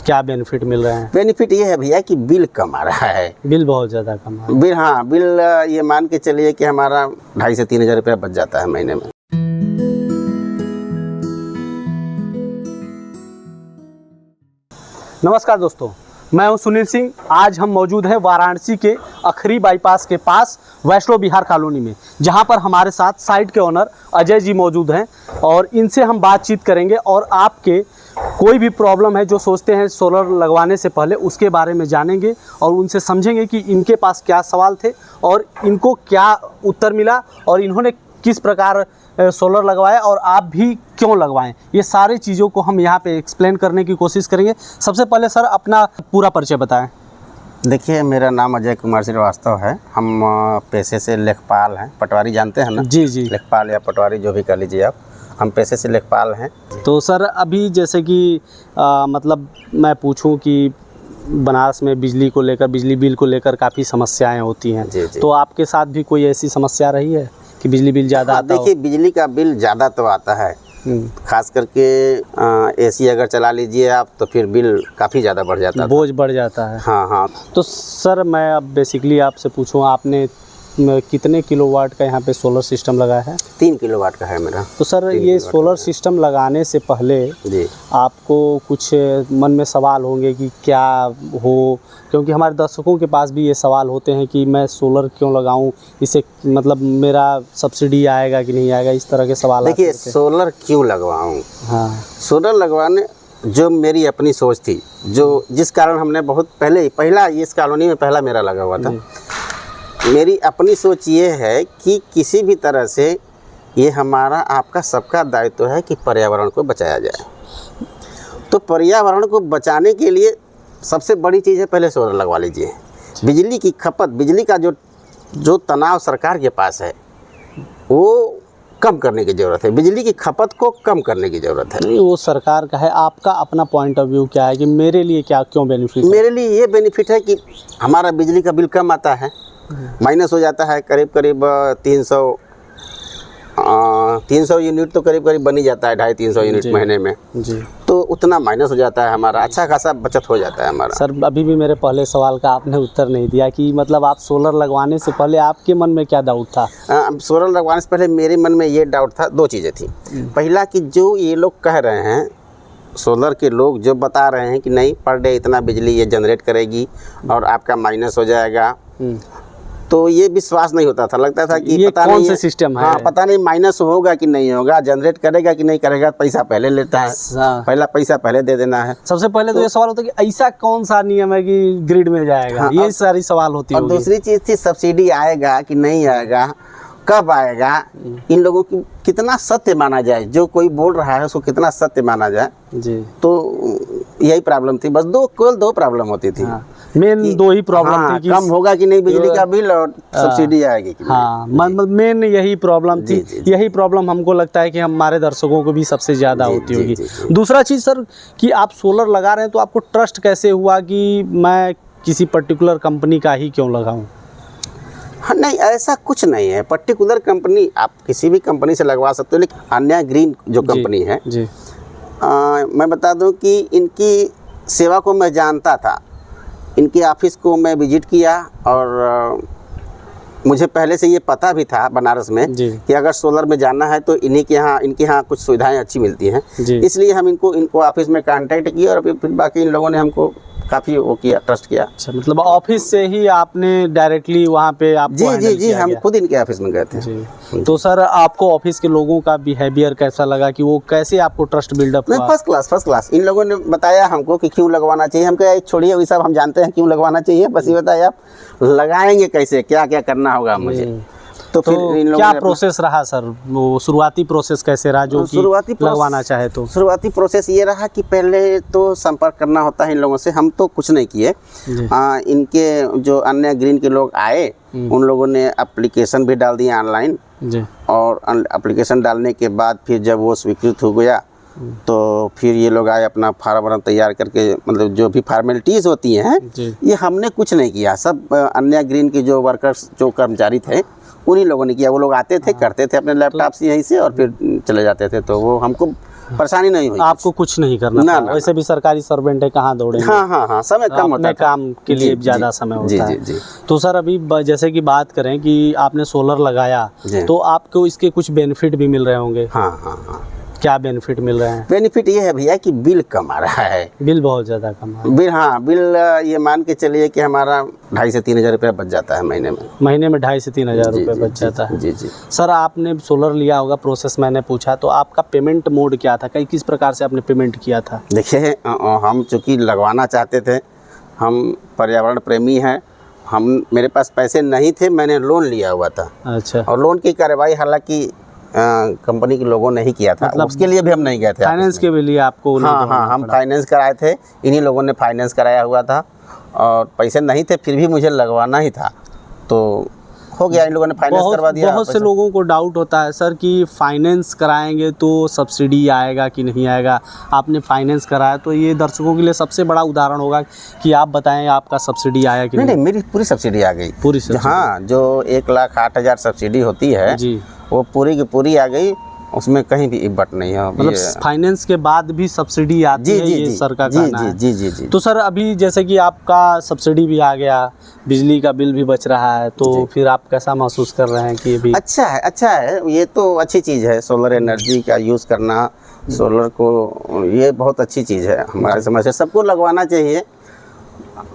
क्या बेनिफिट मिल रहे हैं? बेनिफिट ये है भैया कि बिल कम आ रहा है। बिल बहुत ज़्यादा कम आ रहा है। बिल, हाँ बिल ये मान के चलिए कि हमारा 2,500 से 3,000 रुपया बच जाता है महीने में। नमस्कार दोस्तों, मैं हूं सुनील सिंह। आज हम मौजूद हैं वाराणसी के अखरी बाईपास के पास वैष्णो विहार कॉलोनी में, जहां पर हमारे साथ साइट के ओनर अजय जी मौजूद हैं और इनसे हम बातचीत करेंगे और आपके कोई भी प्रॉब्लम है जो सोचते हैं सोलर लगवाने से पहले, उसके बारे में जानेंगे और उनसे समझेंगे कि इनके पास क्या सवाल थे और इनको क्या उत्तर मिला और इन्होंने किस प्रकार सोलर लगवाया और आप भी क्यों लगवाएं। ये सारी चीज़ों को हम यहाँ पे एक्सप्लेन करने की कोशिश करेंगे। सबसे पहले सर अपना पूरा परिचय बताएं। देखिए, मेरा नाम अजय कुमार श्रीवास्तव है। हम पेशे से लेखपाल हैं। पटवारी जानते हैं ना? जी जी। लेखपाल या पटवारी जो भी कह लीजिए आप, हम पेशे से लेखपाल हैं। तो सर अभी जैसे कि मतलब मैं पूछूं कि बनारस में बिजली को लेकर, बिजली बिल को लेकर काफ़ी समस्याएं होती हैं। जी जी। तो आपके साथ भी कोई ऐसी समस्या रही है कि बिजली बिल ज़्यादा आता हो? देखिए, बिजली का बिल ज़्यादा तो आता है, खास करके एसी अगर चला लीजिए आप तो फिर बिल काफ़ी ज़्यादा बढ़ जाता है, बोझ बढ़ जाता है। हाँ हाँ। तो सर मैं अब बेसिकली आपसे पूछूं, आपने कितने किलोवाट का यहाँ पे सोलर सिस्टम लगाया है? 3 किलोवाट का है मेरा। तो सर ये सोलर सिस्टम लगाने से पहले जी आपको कुछ मन में सवाल होंगे कि क्या हो, क्योंकि हमारे दर्शकों के पास भी ये सवाल होते हैं कि मैं सोलर क्यों लगाऊं, इससे मतलब मेरा सब्सिडी आएगा कि नहीं आएगा, इस तरह के सवाल। देखिए, सोलर क्यों लगवाऊं? हाँ, सोलर लगवाने जो मेरी अपनी सोच थी, जो जिस कारण हमने बहुत पहला इस कॉलोनी में पहला मेरा लगा हुआ था। मेरी अपनी सोच ये है कि किसी भी तरह से ये हमारा आपका सबका दायित्व है कि पर्यावरण को बचाया जाए। तो पर्यावरण को बचाने के लिए सबसे बड़ी चीज़ है, पहले सोलर लगवा लीजिए। बिजली की खपत, बिजली का जो तनाव सरकार के पास है वो कम करने की ज़रूरत है। बिजली की खपत को कम करने की ज़रूरत है। नहीं, वो सरकार का है। आपका अपना पॉइंट ऑफ व्यू क्या है कि मेरे लिए क्यों बेनिफिट है? मेरे लिए ये बेनिफिट है कि हमारा बिजली का बिल कम आता है, माइनस हो जाता है करीब 300 यूनिट तो करीब बन ही जाता है, 250-300 यूनिट महीने में जी। तो उतना माइनस हो जाता है हमारा, अच्छा खासा बचत हो जाता है हमारा। सर अभी भी मेरे पहले सवाल का आपने उत्तर नहीं दिया कि मतलब आप सोलर लगवाने से पहले आपके मन में क्या डाउट था? सोलर लगवाने से पहले मेरे मन में ये डाउट था, 2 चीज़ें थी। पहला कि जो ये लोग कह रहे हैं, सोलर के लोग जो बता रहे हैं कि नहीं पर डे इतना बिजली ये जनरेट करेगी और आपका माइनस हो जाएगा, तो ये विश्वास नहीं होता था। लगता था कि ये पता कौन नहीं सा सिस्टम है? हाँ, पता नहीं माइनस होगा कि नहीं होगा, जनरेट करेगा कि नहीं करेगा, पैसा पहले लेता है, पहला पैसा पहले दे देना है। सबसे पहले तो ये सवाल होता है कि ऐसा कौन सा नियम है कि ग्रिड में जाएगा? हाँ, ये सारी सवाल होती है। और दूसरी चीज़ थी, सब्सिडी आएगा कि नहीं आएगा, कब आएगा, इन लोगों की कितना सत्य माना जाए, जो कोई बोल रहा है उसको कितना सत्य माना जाए। जी। तो यही प्रॉब्लम थी, बस केवल 2 प्रॉब्लम होती थी। हाँ, मेन 2 ही प्रॉब्लम थी कि कम होगा कि नहीं बिजली का बिल और सब्सिडी आएगी कि हाँ, मतलब मेन यही प्रॉब्लम थी। यही प्रॉब्लम हमको लगता है कि हमारे दर्शकों को भी सबसे ज़्यादा होती होगी। दूसरा चीज़ सर कि आप सोलर लगा रहे हैं तो आपको ट्रस्ट कैसे हुआ कि मैं किसी पर्टिकुलर कंपनी का ही क्यों लगाऊं? हाँ, नहीं ऐसा कुछ नहीं है। पर्टिकुलर कंपनी आप किसी भी कंपनी से लगवा सकते हो, लेकिन अन्य ग्रीन जो कंपनी है जी, मैं बता दूं कि इनकी सेवा को मैं जानता था। इनके ऑफिस को मैं विजिट किया और मुझे पहले से ये पता भी था बनारस में कि अगर सोलर में जाना है तो इनके यहाँ कुछ सुविधाएं अच्छी मिलती हैं। इसलिए हम इनको ऑफिस में कांटेक्ट किया और फिर बाकी इन लोगों ने हमको काफ़ी वो किया, ट्रस्ट किया। अच्छा, मतलब ऑफिस से ही आपने डायरेक्टली वहाँ पे आप? जी, हम खुद इनके ऑफिस में गए थे। तो सर आपको ऑफिस के लोगों का बिहेवियर कैसा लगा कि वो कैसे आपको ट्रस्ट बिल्डअप हुआ? First class. इन लोगों ने बताया हमको कि क्यों लगवाना चाहिए। हम कहे छोड़िए वही सब, हम जानते हैं क्यों लगवाना चाहिए, बस ये बताइए आप लगाएंगे कैसे, क्या क्या करना होगा मुझे। तो फिर इन लोगों क्या प्रोसेस रहा सर, वो शुरुआती प्रोसेस कैसे रहा जो कि लगवाना चाहे तो? शुरुआती प्रोसेस ये रहा कि पहले तो संपर्क करना होता है इन लोगों से। हम तो कुछ नहीं किए, इनके जो अन्य ग्रीन के लोग आए उन लोगों ने एप्लीकेशन भी डाल दिया ऑनलाइन, और एप्लीकेशन डालने के बाद फिर जब वो स्वीकृत हो गया तो फिर ये लोग आए अपना फार्म तैयार करके, मतलब जो भी फॉर्मेलिटीज़ होती हैं ये हमने कुछ नहीं किया। सब अन्य ग्रीन के जो वर्कर्स, जो कर्मचारी थे उन्हीं लोगों ने किया। वो लोग आते थे, करते थे अपने लैपटॉप से यहीं से और फिर चले जाते थे। तो वो हमको परेशानी नहीं हुई। आपको कुछ नहीं करना ना, था। ना, वैसे भी सरकारी सर्वेंट है, कहाँ दौड़ेंगे। हाँ हाँ हाँ, समय कम होता अपने था। काम के लिए जी, ज़्यादा जी, समय जी, होता है। जी, जी। तो सर अभी जैसे कि बात करें कि आपने सोलर लगाया जी। तो आपको इसके कुछ बेनिफिट भी मिल रहे होंगे। हाँ हाँ हाँ, क्या बेनिफिट मिल रहे हैं? बेनिफिट ये है भैया कि बिल कम आ रहा है। बिल बहुत ज़्यादा कम है। बिल, हाँ बिल, ये मान के चलिए कि हमारा 2,500 से 3,000 रुपया बच जाता है महीने में। महीने में 2,500 से 3,000 जी, रुपये जी, बच जी, जाता है। जी जी। सर आपने सोलर लिया होगा, प्रोसेस मैंने पूछा, तो आपका पेमेंट मोड क्या था, कई किस प्रकार से आपने पेमेंट किया था? देखिए, हम चूँकि लगवाना चाहते थे, हम पर्यावरण प्रेमी हैं, मेरे पास पैसे नहीं थे, मैंने लोन लिया हुआ था। अच्छा, और लोन की कार्रवाई हालांकि कंपनी के लोगों ने ही किया था, मतलब उसके लिए भी हम नहीं गए थे। फाइनेंस के भी लिए आपको नहीं हाँ करना हाँ, हम पड़ा। फाइनेंस कराए थे, इन्हीं लोगों ने फाइनेंस कराया हुआ था और पैसे नहीं थे, फिर भी मुझे लगवाना ही था, तो हो गया, इन लोगों ने फाइनेंस करवा दिया। बहुत से लोगों को डाउट होता है सर कि फाइनेंस कराएंगे तो सब्सिडी आएगा कि नहीं आएगा। आपने फाइनेंस कराया तो ये दर्शकों के लिए सबसे बड़ा उदाहरण होगा कि आप बताएं आपका सब्सिडी आया कि नहीं नहीं। नहीं, मेरी पूरी सब्सिडी आ गई। पूरी सब्सिडी? हाँ, जो 1,08,000 सब्सिडी होती है जी, वो पूरी की पूरी आ गई, उसमें कहीं भी इब्बट नहीं है। मतलब फाइनेंस के बाद भी सब्सिडी आती जी है, जी ये जी, सर का जी कहना जी है। जी जी जी। तो सर अभी जैसे कि आपका सब्सिडी भी आ गया, बिजली का बिल भी बच रहा है, तो फिर आप कैसा महसूस कर रहे हैं कि अभी? अच्छा है, अच्छा है, ये तो अच्छी चीज़ है, सोलर एनर्जी का यूज़ करना, सोलर को, ये बहुत अच्छी चीज़ है हमारे समझ से, सबको लगवाना चाहिए।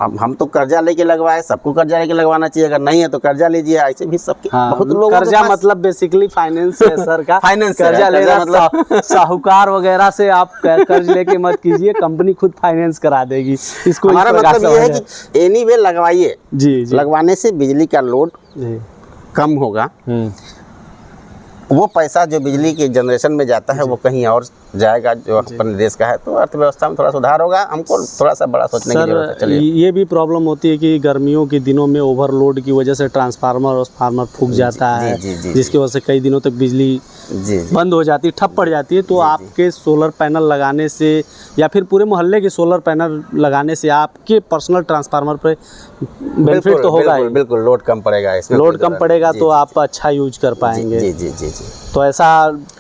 अब हम तो कर्जा लेके लगवाए, सबको कर्जा लेके लगवाना चाहिए, अगर नहीं है तो कर्जा लीजिए, ऐसे भी सबके बहुत लोगों के कर्जा पास- मतलब बेसिकली फाइनेंस है सर का। फाइनेंस है, कर्जा कर्जा लेना मतलब- साहूकार वगैरह से आप कर्ज लेके मत कीजिए, कंपनी खुद फाइनेंस करा देगी इसको। हमारा इस प्रकार मतलब से ये है समझ कि एनीवे लगवाइए, जी जी लगवाने से बिजली का लोड जी। कम होगा, वो पैसा जो बिजली के जनरेशन में जाता है वो कहीं और जाएगा, जो अपने देश का है, तो अर्थव्यवस्था में थोड़ा सुधार होगा। हमको थोड़ा सा बड़ा सोचने की जरूरत है। सर चलिए, ये भी प्रॉब्लम होती है कि गर्मियों के दिनों में ओवरलोड की वजह से ट्रांसफार्मर फूक जाता है, जी, जी, जिसकी वजह से कई दिनों तक बिजली जी जी। बंद हो जाती है, ठप पड़ जाती है। तो आपके सोलर पैनल लगाने से या फिर पूरे मोहल्ले के सोलर पैनल लगाने से आपके पर्सनल ट्रांसफार्मर पे बेनिफिट तो होगा ही। बिल्कुल बिल्कुल, लोड कम पड़ेगा, इसमें लोड कोई कम जगह पड़ेगा नहीं। तो आप अच्छा यूज कर पाएंगे। जी जी जी जी। तो ऐसा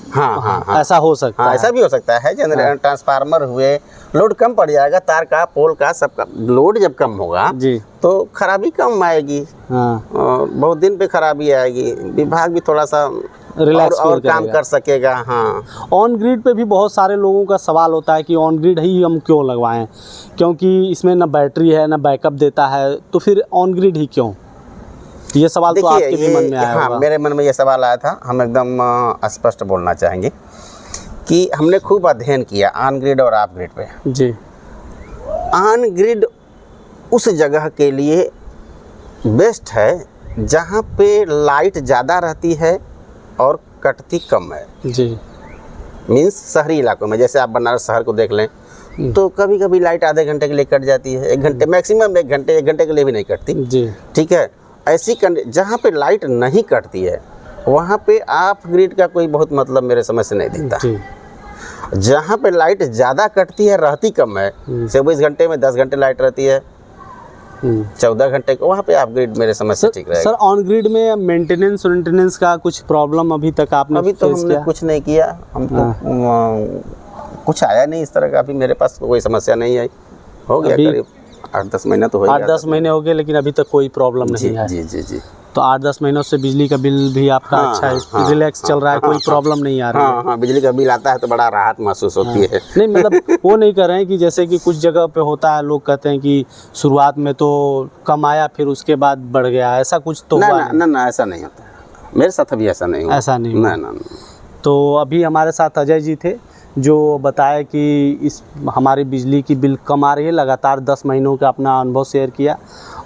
हाँ हाँ हाँ, ऐसा हो सकता हाँ, है। ऐसा भी हो सकता है। जनरेटर ट्रांसफार्मर हुए, लोड कम पड़ जाएगा, तार का, पोल का, सबका लोड जब कम होगा जी तो खराबी कम आएगी, हाँ, और बहुत दिन पे खराबी आएगी, विभाग भी थोड़ा सा रिलैक्स और फील काम करेगा। कर सकेगा। हाँ, ऑन ग्रिड पे भी बहुत सारे लोगों का सवाल होता है कि ऑन ग्रिड ही हम क्यों लगवाएं, क्योंकि इसमें ना बैटरी है ना बैकअप देता है, तो फिर ऑन ग्रिड ही क्यों? ये सवाल तो देखिए, आपके भी मन में आया हाँ, होगा। मेरे मन में ये सवाल आया था। हम एकदम स्पष्ट बोलना चाहेंगे कि हमने खूब अध्ययन किया ऑन ग्रिड और ऑफ ग्रिड पे। जी ऑन ग्रिड उस जगह के लिए बेस्ट है जहाँ पे लाइट ज़्यादा रहती है और कटती कम है। जी मीन्स शहरी इलाकों में, जैसे आप बनारस शहर को देख लें तो कभी कभी लाइट आधे घंटे के लिए कट जाती है, 1 घंटे मैक्सिमम, 1 घंटे के लिए भी नहीं कटती। जी ठीक है, ऐसी जहाँ पे लाइट नहीं कटती है वहाँ पे ऑफ ग्रिड का कोई बहुत मतलब मेरे समझ से नहीं दिखता। जी जहाँ पे लाइट ज़्यादा कटती है, रहती कम है, 24 घंटे में 10 घंटे लाइट रहती है, 14 घंटे को, वहाँ पे ऑफ ग्रिड मेरे समझ से ठीक रहेगा। सर ऑन ग्रिड में मेंटेनेंस का कुछ प्रॉब्लम अभी तक आपने अभी तो फेस हमने किया? कुछ नहीं किया, हमको कुछ आया नहीं इस तरह का, अभी मेरे पास कोई समस्या नहीं आई। हो गया अभी करीब 8-10 महीना तो हो गया। 8-10 महीने हो गए, लेकिन अभी तक कोई प्रॉब्लम जी नहीं है। जी जी जी। तो 8-10 महीनों से बिजली का बिल भी आपका हाँ, अच्छा है, हाँ, रिलैक्स चल रहा है, कोई प्रॉब्लम नहीं आ रही है। हाँ हाँ, बिजली का बिल आता है तो बड़ा राहत महसूस होती है। नहीं मतलब वो नहीं कर रहे हैं कि जैसे कि कुछ जगह पे होता है, लोग कहते हैं कि शुरुआत में तो कम आया फिर उसके बाद बढ़ गया, ऐसा कुछ तो ना हुआ ना ना ना, ऐसा नहीं होता, मेरे साथ अभी ऐसा नहीं हुआ। ऐसा नहीं हुआ। ना ना ना। तो अभी हमारे साथ अजय जी थे जो बताया कि इस हमारी बिजली की बिल कम आ रही है, लगातार 10 महीनों का अपना अनुभव शेयर किया,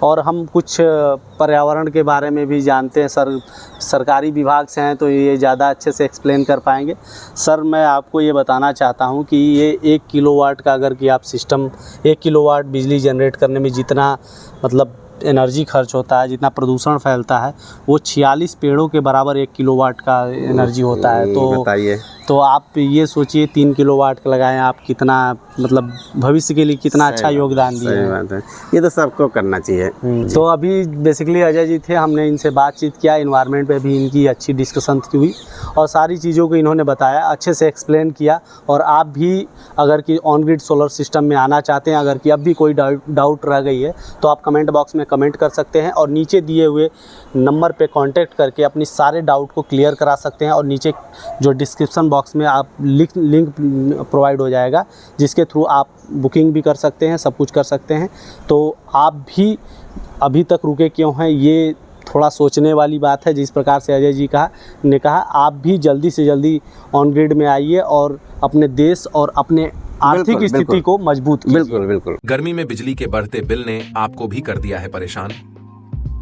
और हम कुछ पर्यावरण के बारे में भी जानते हैं। सरकारी विभाग से हैं तो ये ज़्यादा अच्छे से एक्सप्लेन कर पाएंगे। सर मैं आपको ये बताना चाहता हूँ कि ये 1 किलोवाट का अगर कि आप सिस्टम 1 किलोवाट बिजली जनरेट करने में जितना मतलब एनर्जी खर्च होता है, जितना प्रदूषण फैलता है, वो 46 पेड़ों के बराबर 1 किलोवाट का एनर्जी होता है। तो बताइए। तो आप ये सोचिए 3 किलोवाट का लगाएं आप, कितना मतलब भविष्य के लिए कितना अच्छा सही योगदान दिया सही है। बात है, ये तो सबको करना चाहिए। तो अभी बेसिकली अजय जी थे, हमने इनसे बातचीत किया, इन्वायरमेंट पे भी इनकी अच्छी डिस्कशन हुई और सारी चीज़ों को इन्होंने बताया, अच्छे से एक्सप्लेन किया। और आप भी अगर कि ऑन ग्रिड सोलर सिस्टम में आना चाहते हैं, अगर कि अब भी कोई डाउट रह गई है तो आप कमेंट बॉक्स में कमेंट कर सकते हैं और नीचे दिए हुए नंबर पे कांटेक्ट करके अपनी सारे डाउट को क्लियर करा सकते हैं। और नीचे जो डिस्क्रिप्शन बॉक्स में आप लिंक प्रोवाइड हो जाएगा, जिसके थ्रू आप बुकिंग भी कर सकते हैं, सब कुछ कर सकते हैं। तो आप भी अभी तक रुके क्यों हैं, ये थोड़ा सोचने वाली बात है। जिस प्रकार से अजय जी ने कहा, आप भी जल्दी से जल्दी ऑन ग्रिड में आइए और अपने देश और अपने आर्थिक बिल्कुल, स्थिति बिल्कुल। को मजबूत कीजिए। बिल्कुल बिल्कुल। गर्मी में बिजली के बढ़ते बिल ने आपको भी कर दिया है परेशान?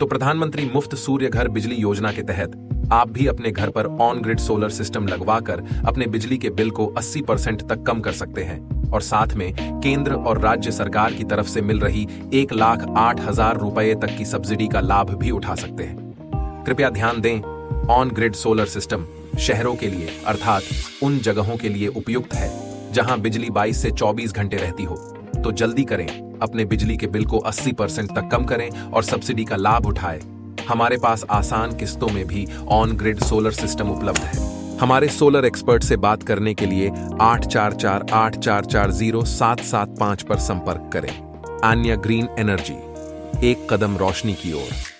तो प्रधानमंत्री मुफ्त सूर्य घर बिजली योजना के तहत आप भी अपने घर पर ऑन ग्रिड सोलर सिस्टम लगवाकर अपने बिजली के बिल को 80% तक कम कर सकते हैं और साथ में केंद्र और राज्य सरकार की तरफ से मिल रही 1,08,000 रुपए तक की सब्सिडी का लाभ भी उठा सकते हैं। कृपया ध्यान दें, ऑन ग्रिड सोलर सिस्टम शहरों के लिए अर्थात उन जगहों के लिए उपयुक्त है जहां बिजली 22 से 24 घंटे रहती हो। तो जल्दी करें, अपने बिजली के बिल को 80% तक कम करें और सब्सिडी का लाभ उठाएं। हमारे पास आसान किस्तों में भी ऑन ग्रिड सोलर सिस्टम उपलब्ध है। हमारे सोलर एक्सपर्ट से बात करने के लिए 8448440775 पर संपर्क करें। आन्या ग्रीन एनर्जी, एक कदम रोशनी की ओर।